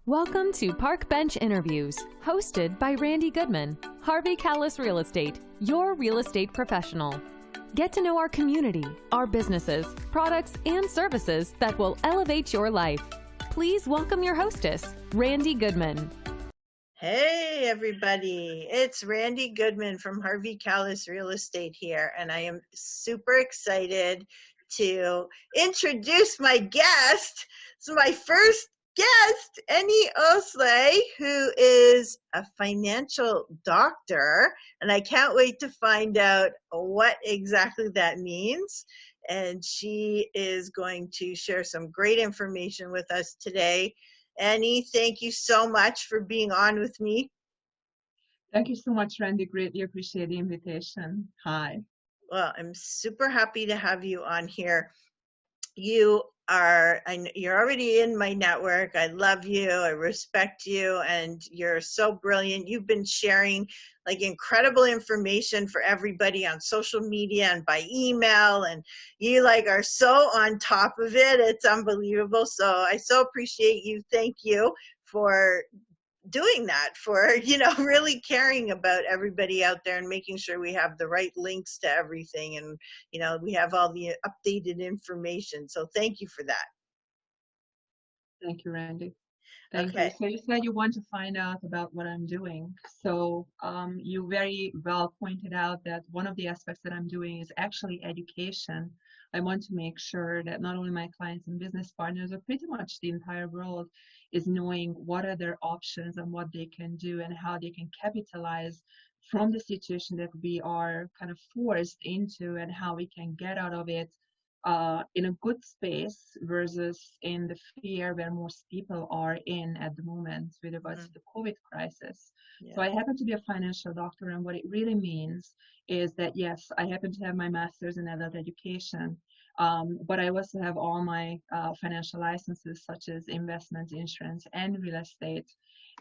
Welcome to Park Bench Interviews, hosted by Randy Goodman, Harvey Callis Real Estate, your real estate professional. Get to know our community, our businesses, products, and services that will elevate your life. Please welcome your hostess, Randy Goodman. Hey everybody, it's Randy Goodman from Harvey Callis Real Estate here, and I am super excited to introduce my guest. So my first guest, Eni Oszlai, who is a financial doctor, and I can't wait to find out what exactly that means. And she is going to share some great information with us today. Eni, thank you so much for being on with me. Thank you so much, Randy. Greatly appreciate the invitation. Hi. Well, I'm super happy to have you on here. You're already in my network. I love you. I respect you, and you're so brilliant. You've been sharing like incredible information for everybody on social media and by email, and you like are so on top of it. It's unbelievable. So I so appreciate you. Thank you for doing that, for really caring about everybody out there and making sure we have the right links to everything, and we have all the updated information. So thank you for that. Thank you, Randy. Thank you. Okay. So you said you want to find out about what I'm doing. So you very well pointed out that one of the aspects that I'm doing is actually education. I want to make sure that not only my clients and business partners, but pretty much the entire world is knowing what are their options and what they can do and how they can capitalize from the situation that we are kind of forced into, and how we can get out of it in a good space versus in the fear where most people are in at the moment with regards to the COVID crisis. Yeah. So I happen to be a financial doctor, and what it really means is that, yes, I happen to have my master's in adult education, but I also have all my financial licenses, such as investment, insurance, and real estate.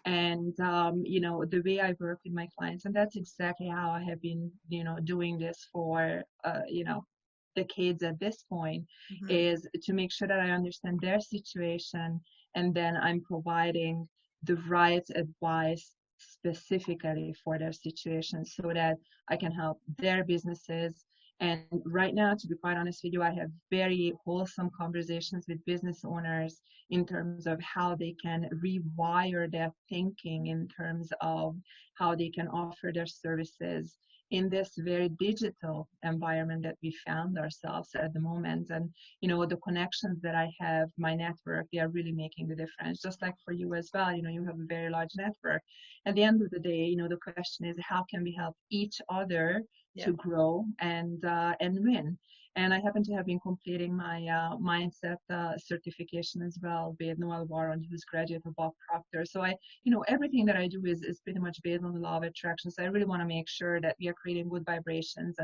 And the way I work with my clients, and that's exactly how I have been doing this for decades at this point, is to make sure that I understand their situation, and then I'm providing the right advice specifically for their situation so that I can help their businesses. And right now, to be quite honest with you, I have very wholesome conversations with business owners in terms of how they can rewire their thinking in terms of how they can offer their services in this very digital environment that we found ourselves at the moment. And the connections that I have, my network, they are really making the difference. Just like for you as well, you have a very large network. At the end of the day, the question is, how can we help each other to grow and win? And I happen to have been completing my mindset certification as well with Noel Warren, who's graduate of Bob Proctor. So everything that I do is pretty much based on the law of attraction. So I really want to make sure that we are creating good vibrations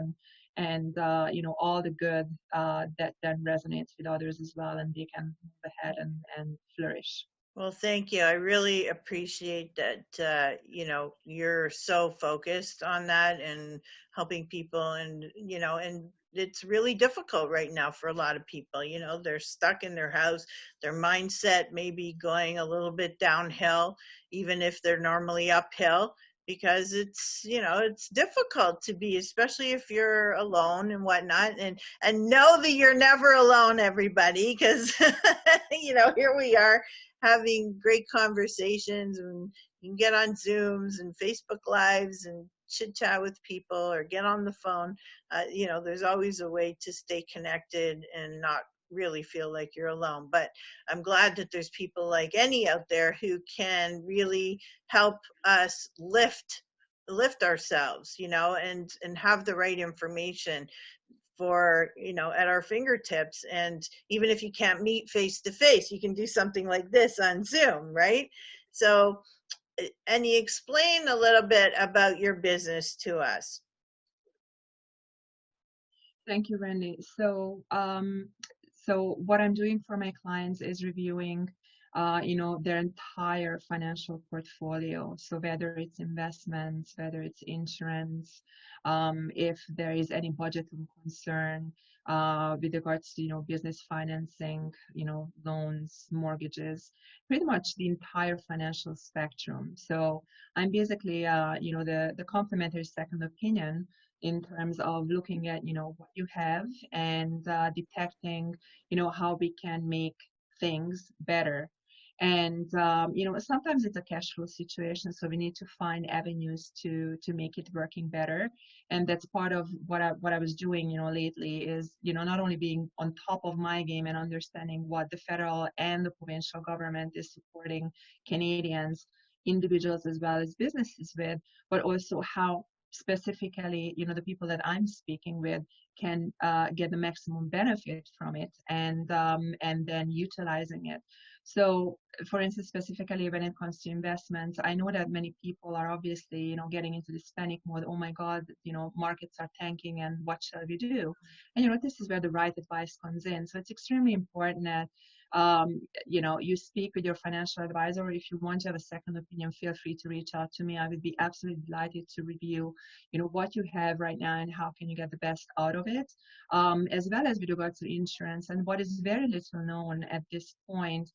and all the good that then resonates with others as well, and they can move ahead and flourish. Well, thank you. I really appreciate that, you're so focused on that and helping people, and it's really difficult right now for a lot of people. They're stuck in their house, their mindset may be going a little bit downhill, even if they're normally uphill, because it's difficult to be, especially if you're alone and whatnot, and know that you're never alone, everybody, because here we are having great conversations, and you can get on Zooms and Facebook Lives and chit chat with people or get on the phone. There's always a way to stay connected and not really feel like you're alone. But I'm glad that there's people like Eni out there who can really help us lift ourselves, and have the right information for at our fingertips. And even if you can't meet face to face, you can do something like this on Zoom, right? So, and you explain a little bit about your business to us. Thank you, Randy. So what I'm doing for my clients is reviewing their entire financial portfolio. So whether it's investments, whether it's insurance, if there is any budgeting concern with regards to, business financing, loans, mortgages, pretty much the entire financial spectrum. So I'm basically, the complementary second opinion in terms of looking at, what you have and detecting, how we can make things better. And sometimes it's a cash flow situation, so we need to find avenues to make it working better. And that's part of what I was doing, lately is, not only being on top of my game and understanding what the federal and the provincial government is supporting Canadians, individuals as well as businesses with, but also how specifically, the people that I'm speaking with can get the maximum benefit from it, and then utilizing it. So, for instance, specifically when it comes to investments, I know that many people are obviously, getting into this panic mode. Oh my God, markets are tanking, and what shall we do? And this is where the right advice comes in. So it's extremely important that you speak with your financial advisor. If you want to have a second opinion, feel free to reach out to me. I would be absolutely delighted to review, what you have right now and how can you get the best out of it, as well as with regards to insurance. And what is very little known at this point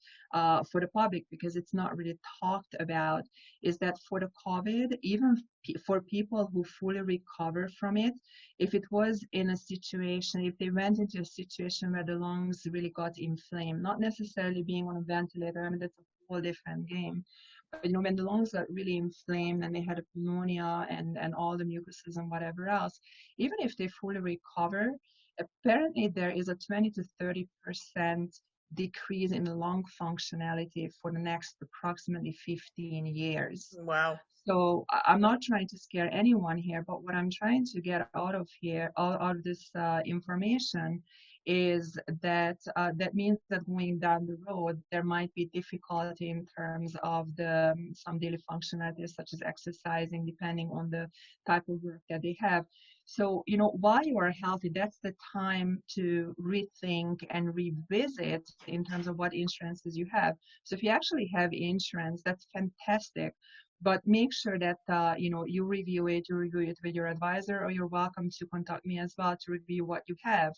for the public, because it's not really talked about, is that for the COVID, even for people who fully recover from it, if it was in a situation, if they went into a situation where the lungs really got inflamed, not necessarily being on a ventilator, I mean, that's a whole different game. But, when the lungs got really inflamed and they had a pneumonia and all the mucuses and whatever else, even if they fully recover, apparently there is a 20 to 30% decrease in lung functionality for the next approximately 15 years. Wow. So I'm not trying to scare anyone here, but what I'm trying to get out of here, out of this information, is that that means that going down the road, there might be difficulty in terms of some daily functionalities, such as exercising, depending on the type of work that they have. So, while you are healthy, that's the time to rethink and revisit in terms of what insurances you have. So if you actually have insurance, that's fantastic. But make sure that you review it with your advisor, or you're welcome to contact me as well to review what you have.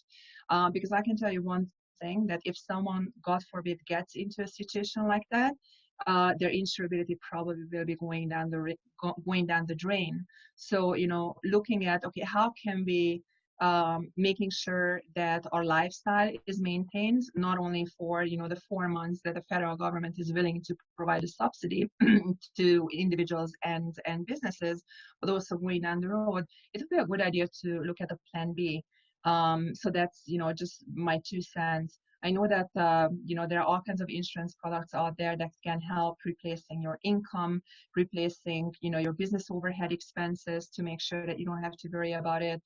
Because I can tell you one thing, that if someone, God forbid, gets into a situation like that, their insurability probably will be going down the drain. So, looking at, okay, how can we making sure that our lifestyle is maintained, not only for, the 4 months that the federal government is willing to provide a subsidy to individuals and businesses, but also going down the road, it would be a good idea to look at a plan B. So that's, just my 2 cents. I know that, there are all kinds of insurance products out there that can help replacing your income, replacing, your business overhead expenses to make sure that you don't have to worry about it.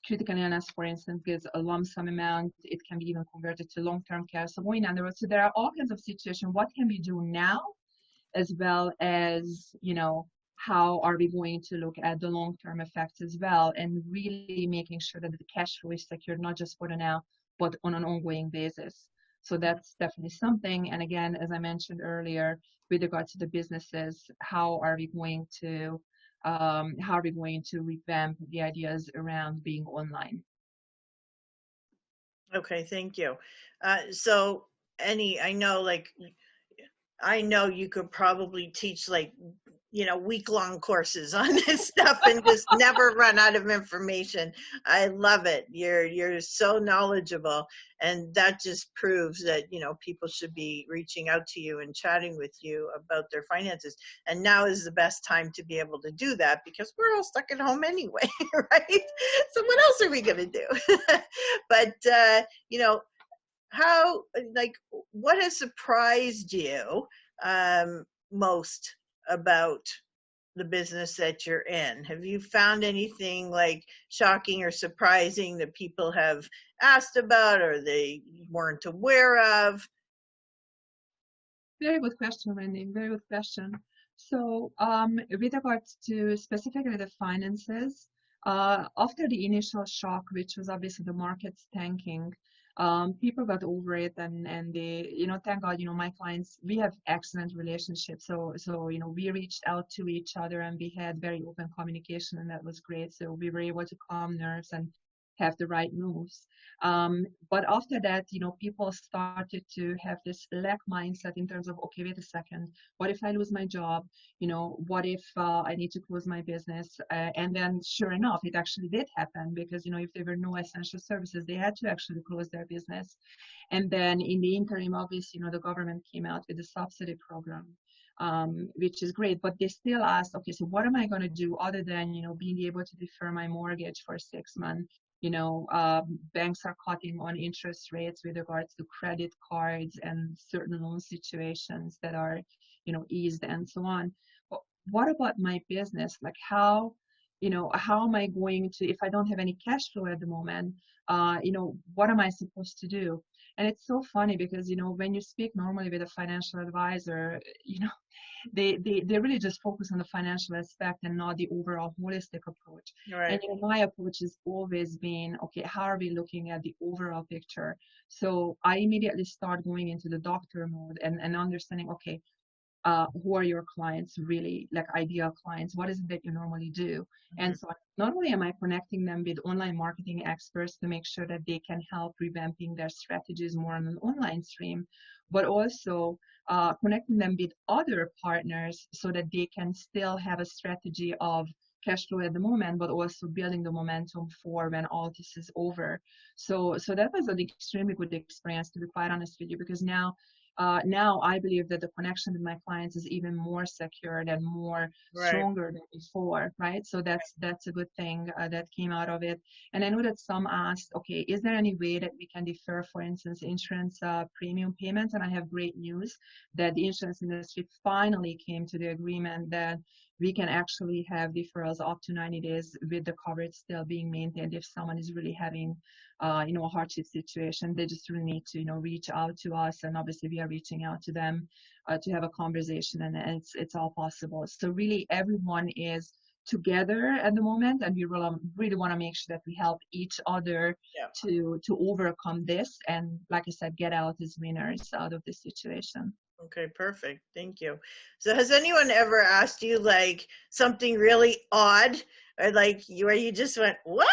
Critical illness, for instance, gives a lump sum amount. It can be even converted to long-term care. So going down the road, so there are all kinds of situations. What can we do now, as well as, how are we going to look at the long-term effects as well, and really making sure that the cash flow is secured, not just for the now, but on an ongoing basis. So that's definitely something. And again, as I mentioned earlier, with regard to the businesses, how are we going to revamp the ideas around being online? Okay, thank you. So, I know you could probably teach week-long courses on this stuff and just never run out of information. I love it. You're so knowledgeable, and that just proves that, people should be reaching out to you and chatting with you about their finances. And now is the best time to be able to do that, because we're all stuck at home anyway, right? So what else are we going to do? But what has surprised you most about the business that you're in? Have you found anything shocking or surprising that people have asked about or they weren't aware of? Very good question, Wendy. Very good question. So with regards to specifically the finances, after the initial shock, which was obviously the markets tanking, People got over it, and they, thank God, my clients, we have excellent relationships. So we reached out to each other and we had very open communication, and that was great. So we were able to calm nerves and have the right moves. But after that, people started to have this lack mindset in terms of, okay, wait a second, what if I lose my job? What if I need to close my business? And then sure enough, it actually did happen, because, if there were no essential services, they had to actually close their business. And then in the interim, obviously, the government came out with a subsidy program, which is great, but they still asked, okay, so what am I going to do other than, being able to defer my mortgage for 6 months? Banks are cutting on interest rates with regards to credit cards and certain loan situations that are, eased and so on. But what about my business? Like how am I going to, if I don't have any cash flow at the moment, what am I supposed to do? And it's so funny because, when you speak normally with a financial advisor, they really just focus on the financial aspect and not the overall holistic approach. Right. And my approach has always been, okay, how are we looking at the overall picture? So I immediately start going into the doctor mode and understanding, okay, who are your clients really, like ideal clients? What is it that you normally do? Mm-hmm. And so not only am I connecting them with online marketing experts to make sure that they can help revamping their strategies more on an online stream, but also connecting them with other partners so that they can still have a strategy of cash flow at the moment, but also building the momentum for when all this is over. So that was an extremely good experience, to be quite honest with you, because now I believe that the connection with my clients is even more secure and more Right. stronger than before, right? So that's a good thing that came out of it. And I know that some asked, okay, is there any way that we can defer, for instance, insurance premium payments? And I have great news that the insurance industry finally came to the agreement that we can actually have deferrals up to 90 days with the coverage still being maintained if someone is really having a hardship situation. They just really need to, reach out to us, and obviously we are reaching out to them to have a conversation, and it's all possible. So really, everyone is together at the moment, and we really want to make sure that we help each other to overcome this, and like I said, get out as winners out of this situation. Okay, perfect. Thank you. So has anyone ever asked you like something really odd, or like where you just went, what?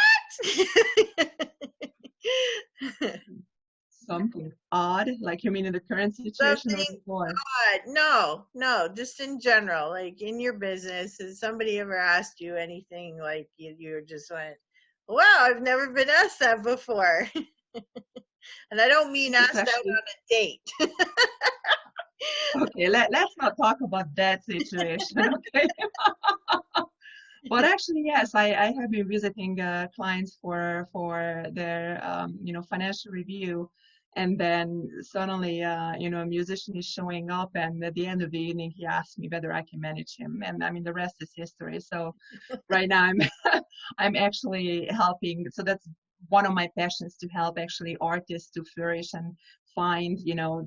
Something odd, like you mean in the current situation or Something before? odd. No, just in general, like in your business. Has somebody ever asked you anything like you just went, wow, I've never been asked that before? And I don't mean It's asked out actually on a date. okay. Let's not talk about that situation, okay? But actually, yes, I have been visiting clients for their financial review, and then suddenly a musician is showing up, and at the end of the evening, he asked me whether I can manage him, and I mean the rest is history. So right now I'm I'm actually helping. So that's one of my passions, to help actually artists to flourish and find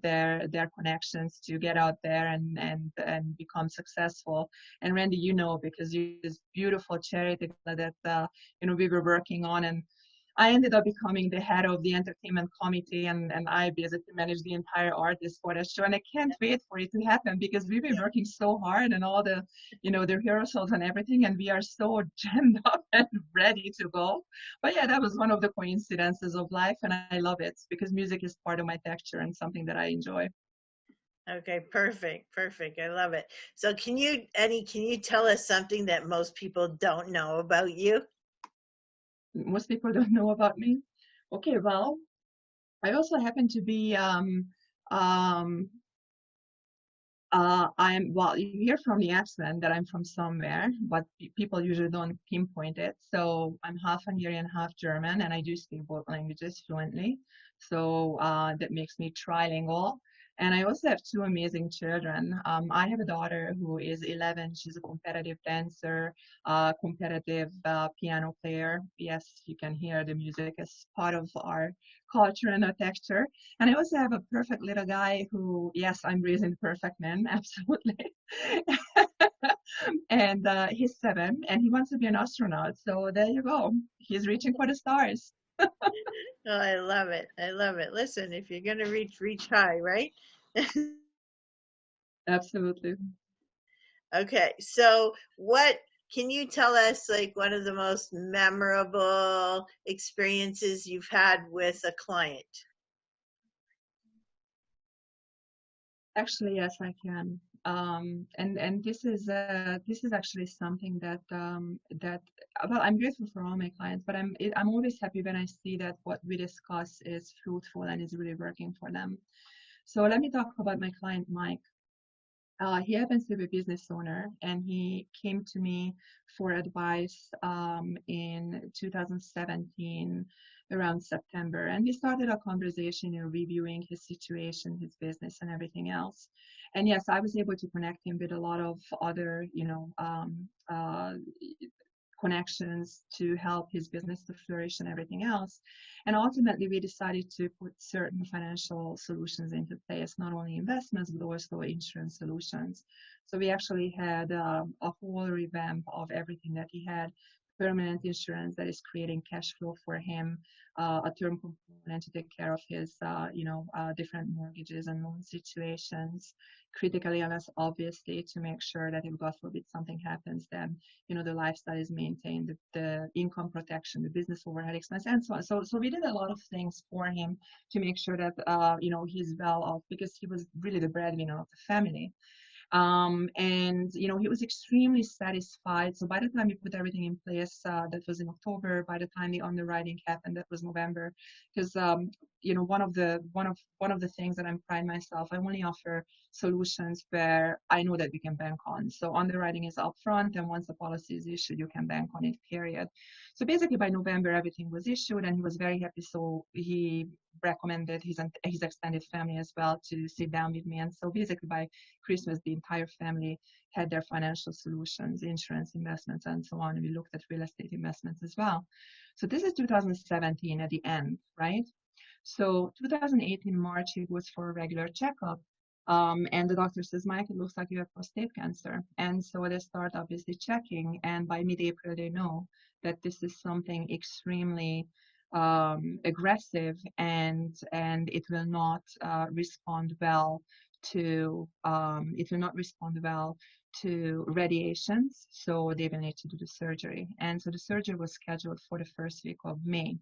their connections to get out there and become successful. And Randy, because you this beautiful charity that we were working on, and I ended up becoming the head of the entertainment committee, and I basically managed the entire artist for the show. And I can't wait for it to happen, because we've been working so hard and all the rehearsals and everything, and we are so jammed up and ready to go. But yeah, that was one of the coincidences of life, and I love it because music is part of my texture and something that I enjoy. Okay, perfect. I love it. So Annie, can you tell us something that most people don't know about you? Most people don't know about me. Okay, well, I also happen to be um, well, you hear from the accent that I'm from somewhere, but people usually don't pinpoint it. So I'm half Hungarian, half German, and I do speak both languages fluently. So that makes me trilingual. And I also have two amazing children. I have a daughter who is 11. She's a competitive dancer, competitive piano player. Yes, you can hear the music as part of our culture and our texture. And I also have a perfect little guy who, yes, I'm raising the perfect man, absolutely. And he's 7, and he wants to be an astronaut. So there you go. He's reaching for the stars. Oh, I love it. I love it. Listen, if you're going to reach high, right? Absolutely. Okay. So, what can you tell us, like, one of the most memorable experiences you've had with a client? Actually, yes, I can. And this is actually something that well, I'm grateful for all my clients, but I'm always happy when I see that what we discuss is fruitful and is really working for them. So let me talk about my client Mike. He happens to be a business owner, and he came to me for advice in 2017 around September. And we started a conversation, reviewing his situation, his business, and everything else. And yes, I was able to connect him with a lot of other, connections to help his business to flourish and everything else. And ultimately, we decided to put certain financial solutions into place, not only investments, but also insurance solutions. So we actually had a whole revamp of everything that he had. Permanent insurance that is creating cash flow for him, a term component to take care of his, different mortgages and loan situations, critical illness, obviously, to make sure that if God forbid something happens, then the lifestyle is maintained, the income protection, the business overhead expense, and so on. So we did a lot of things for him to make sure that he's well off, because he was really the breadwinner of the family. And he was extremely satisfied. So by the time we put everything in place, that was in October. By the time the underwriting happened, that was November. Because one of the things that I'm pride myself, I only offer solutions where I know that we can bank on. So underwriting is upfront, and once the policy is issued, you can bank on it. Period. So basically, by November, everything was issued, and he was very happy. So he recommended his extended family as well to sit down with me. And so basically, by Christmas, the entire family had their financial solutions, insurance, investments, and so on. And we looked at real estate investments as well. So this is 2017 at the end, right? So 2018 March, he goes for a regular checkup. And the doctor says, Mike, it looks like you have prostate cancer. And so they start obviously checking. And by mid-April, they know that this is something extremely aggressive, and it will not respond well to radiations. So they will need to do the surgery. And so the surgery was scheduled for the first week of May.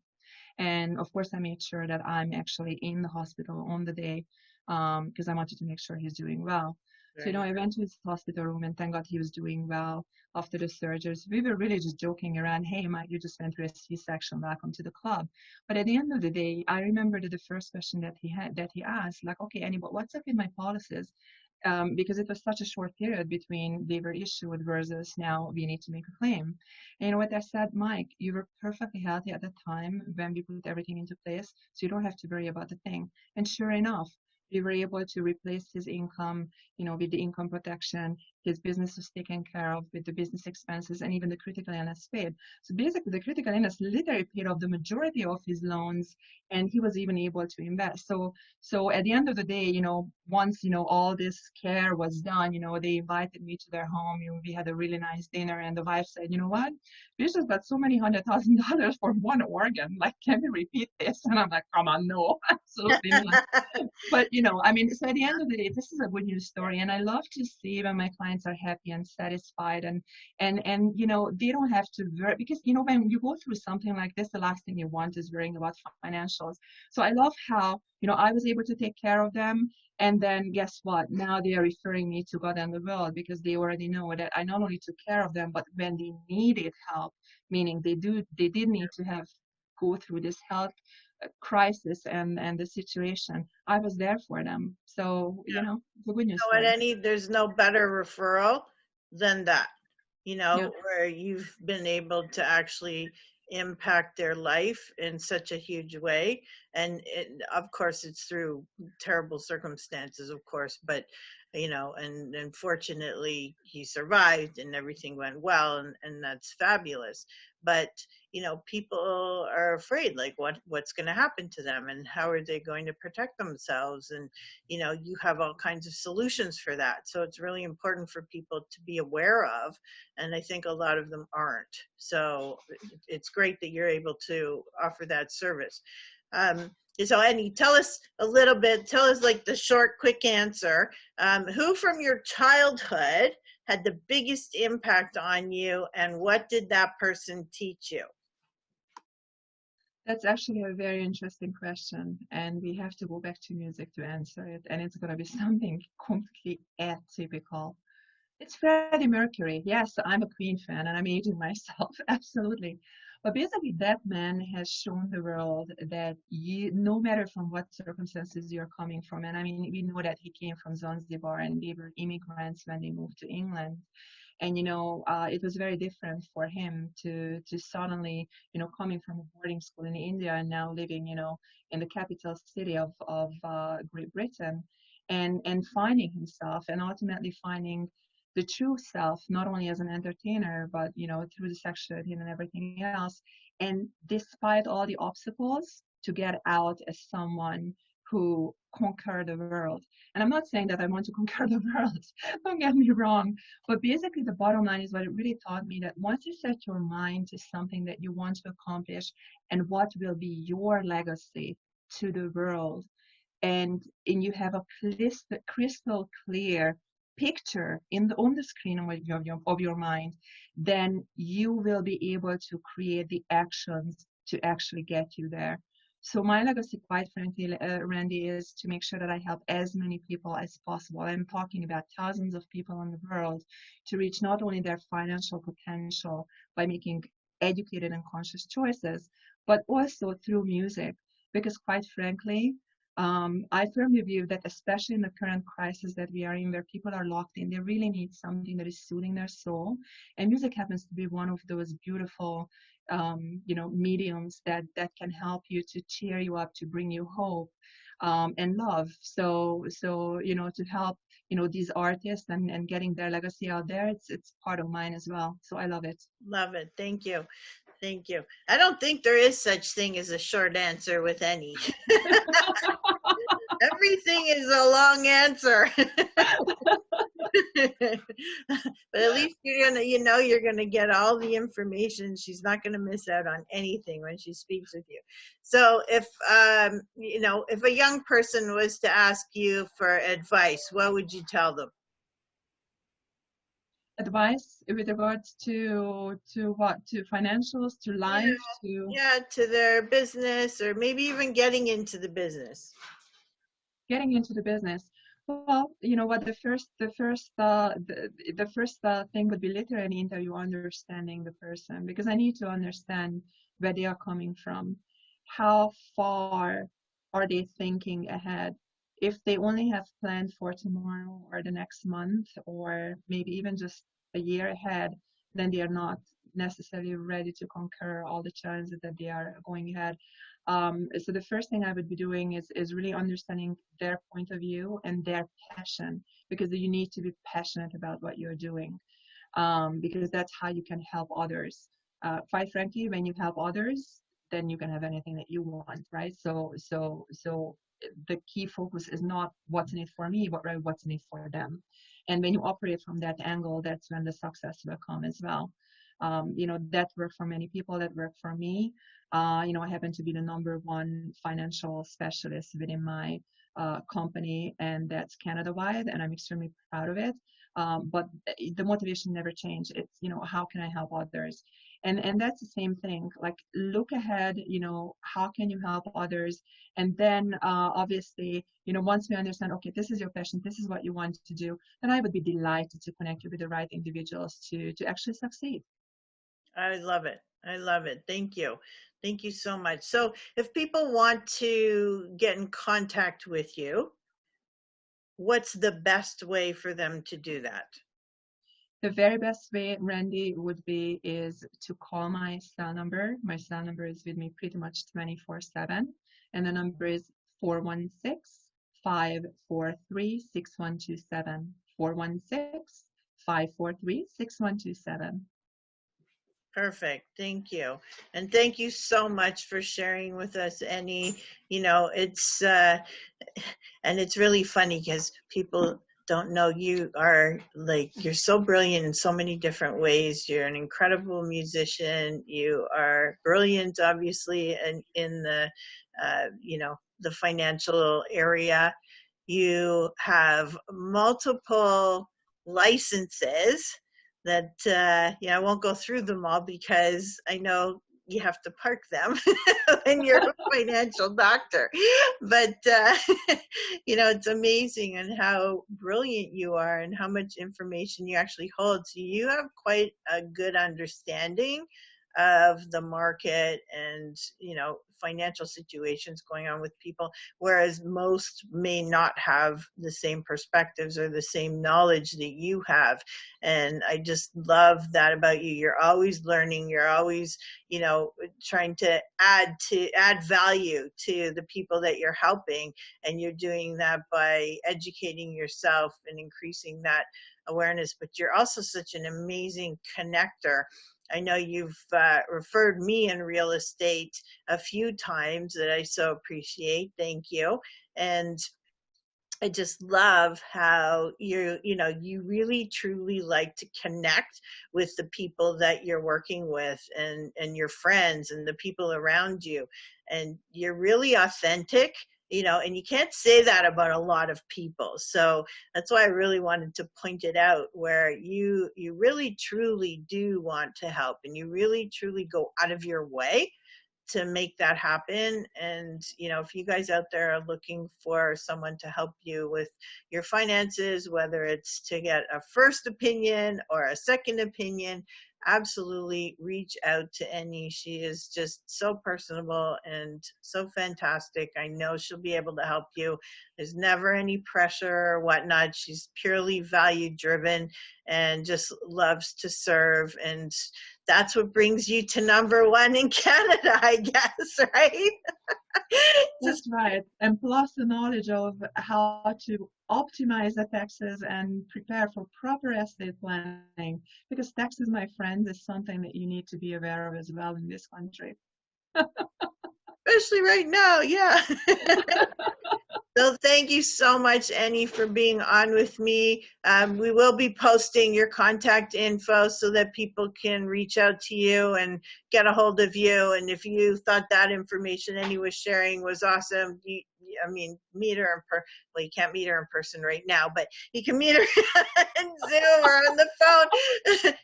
And of course, I made sure that I'm actually in the hospital on the day, because I wanted to make sure he's doing well. So, Right. I went to his hospital room, and thank God he was doing well after the surgeries. We were really just joking around, hey, Mike, you just went through a C-section, welcome to the club. But at the end of the day, I remember that the first question that he asked, like, okay, Annie, but what's up with my policies? Because it was such a short period between they were issued versus now we need to make a claim. And you know what I said, Mike, you were perfectly healthy at the time when we put everything into place, so you don't have to worry about the thing. And sure enough, we were able to replace his income, with the income protection. His business was taken care of with the business expenses, and even the critical illness paid. So basically, the critical illness literally paid off the majority of his loans, and he was even able to invest. So at the end of the day, once all this care was done, they invited me to their home. We had a really nice dinner, and the wife said, you know what? We just got so many $100,000 for one organ. Like, can we repeat this? And I'm like, come on, no, absolutely not. But I mean, so at the end of the day, this is a good news story, and I love to see when my clients are happy and satisfied, and they don't have to worry, because when you go through something like this, the last thing you want is worrying about financials. So I love how I was able to take care of them, and then guess what? Now they are referring me to God and the world, because they already know that I not only took care of them, but when they needed help, meaning they did need to have go through this health crisis and the situation, I was there for them. So it's a good news At story. any, there's no better referral than that, Yeah. where you've been able to actually impact their life in such a huge way. And of course, it's through terrible circumstances, of course, but and fortunately he survived and everything went well, and that's fabulous. But people are afraid, like, what's going to happen to them, and how are they going to protect themselves? And you have all kinds of solutions for that, so it's really important for people to be aware of, and I think a lot of them aren't. So it's great that you're able to offer that service. So Eni, tell us a little bit, tell us like the short, quick answer. Who from your childhood had the biggest impact on you, and what did that person teach you? That's actually a very interesting question, and we have to go back to music to answer it, and it's going to be something completely atypical. It's Freddie Mercury. Yes, I'm a Queen fan and I'm aging myself, absolutely. But basically, that man has shown the world that no matter from what circumstances you're coming from, and I mean, we know that he came from Zanzibar and they were immigrants when they moved to England. And, it was very different for him to suddenly, coming from a boarding school in India and now living, in the capital city of Great Britain and finding himself and ultimately finding the true self, not only as an entertainer, but through the sexuality and everything else. And despite all the obstacles, to get out as someone who conquered the world. And I'm not saying that I want to conquer the world, don't get me wrong, but basically the bottom line is what it really taught me, that once you set your mind to something that you want to accomplish and what will be your legacy to the world, and you have a crystal clear picture on the screen of your mind, then you will be able to create the actions to actually get you there. So my legacy, quite frankly, Randy, is to make sure that I help as many people as possible. I'm talking about thousands of people in the world to reach not only their financial potential by making educated and conscious choices, but also through music. Because quite frankly, I firmly believe that especially in the current crisis that we are in, where people are locked in, they really need something that is soothing their soul. And music happens to be one of those beautiful, mediums that can help you, to cheer you up, to bring you hope, and love. So, to help, these artists and getting their legacy out there, it's part of mine as well. So I love it. Love it. Thank you. Thank you. I don't think there is such thing as a short answer with Eni. Everything is a long answer. But at least you're gonna get all the information. She's not gonna miss out on anything when she speaks with you. So if if a young person was to ask you for advice, what would you tell them? Advice with regards to what? To financials, to life, to their business, or maybe even getting into the business. Getting into the business. Well, you know what, the first thing would be literally an interview, understanding the person, because I need to understand where they are coming from. How far are they thinking ahead? If they only have planned for tomorrow or the next month, or maybe even just a year ahead, then they are not necessarily ready to conquer all the challenges that they are going ahead. So the first thing I would be doing is really understanding their point of view and their passion, because you need to be passionate about what you're doing, because that's how you can help others. Quite frankly, when you help others, then you can have anything that you want, right? So the key focus is not what's in it for me, but right, what's in it for them. And when you operate from that angle, that's when the success will come as well. That worked for many people, that worked for me. I happen to be the #1 financial specialist within my company, and that's Canada-wide, and I'm extremely proud of it. But the motivation never changed. It's, how can I help others? And that's the same thing. Like, look ahead, how can you help others? And then obviously, once we understand, okay, this is your passion, this is what you want to do, then I would be delighted to connect you with the right individuals to actually succeed. I love it. I love it. Thank you. Thank you so much. So if people want to get in contact with you, what's the best way for them to do that? The very best way, Randy, is to call my cell number. My cell number is with me pretty much 24/7, and the number is 416-543-6127. 416-543-6127. Perfect. Thank you. And thank you so much for sharing with us, Eni. It's and it's really funny because people don't know you're so brilliant in so many different ways. You're an incredible musician. You are brilliant, obviously, and in the the financial area. You have multiple licenses that, I won't go through them all because I know you have to park them when you're a financial doctor. But, it's amazing and how brilliant you are and how much information you actually hold. So you have quite a good understanding of the market and, financial situations going on with people, whereas most may not have the same perspectives or the same knowledge that you have. And I just love that about you. You're always learning. You're always, trying to add value to the people that you're helping. And you're doing that by educating yourself and increasing that awareness. But you're also such an amazing connector. I know you've referred me in real estate a few times that I so appreciate. Thank you. And I just love how you really truly like to connect with the people that you're working with and your friends and the people around you. And you're really authentic, and you can't say that about a lot of people. So that's why I really wanted to point it out, where you really truly do want to help and you really truly go out of your way to make that happen. And, if you guys out there are looking for someone to help you with your finances, whether it's to get a first opinion or a second opinion, absolutely reach out to Eni. She is just so personable and so fantastic. I know she'll be able to help you. There's never any pressure or whatnot. She's purely value driven and just loves to serve. And that's what brings you to #1 in Canada, I guess, right? That's right. And plus the knowledge of how to optimize the taxes and prepare for proper estate planning, because taxes, my friends, is something that you need to be aware of as well in this country. Especially right now, yeah. So thank you so much, Eni, for being on with me. We will be posting your contact info so that people can reach out to you and get a hold of you. And if you thought that information Eni was sharing was awesome, meet her well, you can't meet her in person right now, but you can meet her on Zoom or on the phone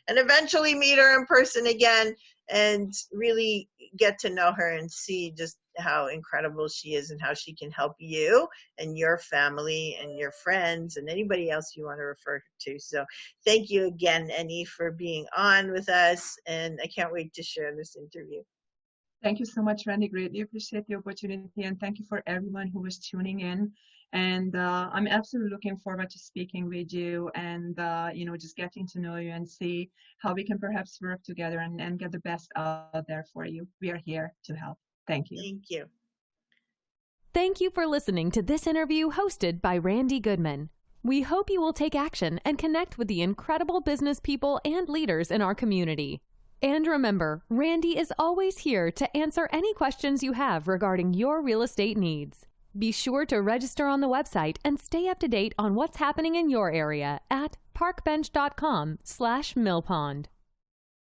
and eventually meet her in person again and really get to know her and see just how incredible she is and how she can help you and your family and your friends and anybody else you want to refer to. So thank you again, Eni, for being on with us. And I can't wait to share this interview. Thank you so much, Randy. Greatly appreciate the opportunity. And thank you for everyone who was tuning in. And I'm absolutely looking forward to speaking with you and, just getting to know you and see how we can perhaps work together and get the best out there for you. We are here to help. Thank you. Thank you. Thank you for listening to this interview hosted by Randy Goodman. We hope you will take action and connect with the incredible business people and leaders in our community. And remember, Randy is always here to answer any questions you have regarding your real estate needs. Be sure to register on the website and stay up to date on what's happening in your area at parkbench.com/millpond.